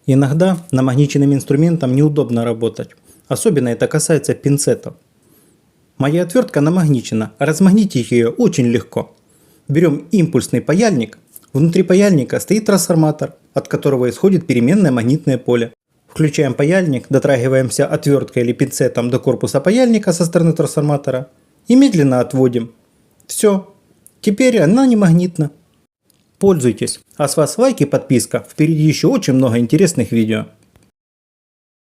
Иногда намагниченным инструментом неудобно работать. Особенно это касается пинцетов. Моя отвертка намагничена, а размагнитить ее очень легко. Берем импульсный паяльник. Внутри паяльника стоит трансформатор, от которого исходит переменное магнитное поле. Включаем паяльник, дотрагиваемся отверткой или пинцетом до корпуса паяльника со стороны трансформатора и медленно отводим. Все. Теперь она не магнитна. Пользуйтесь. А с вас лайк и подписка. Впереди еще очень много интересных видео.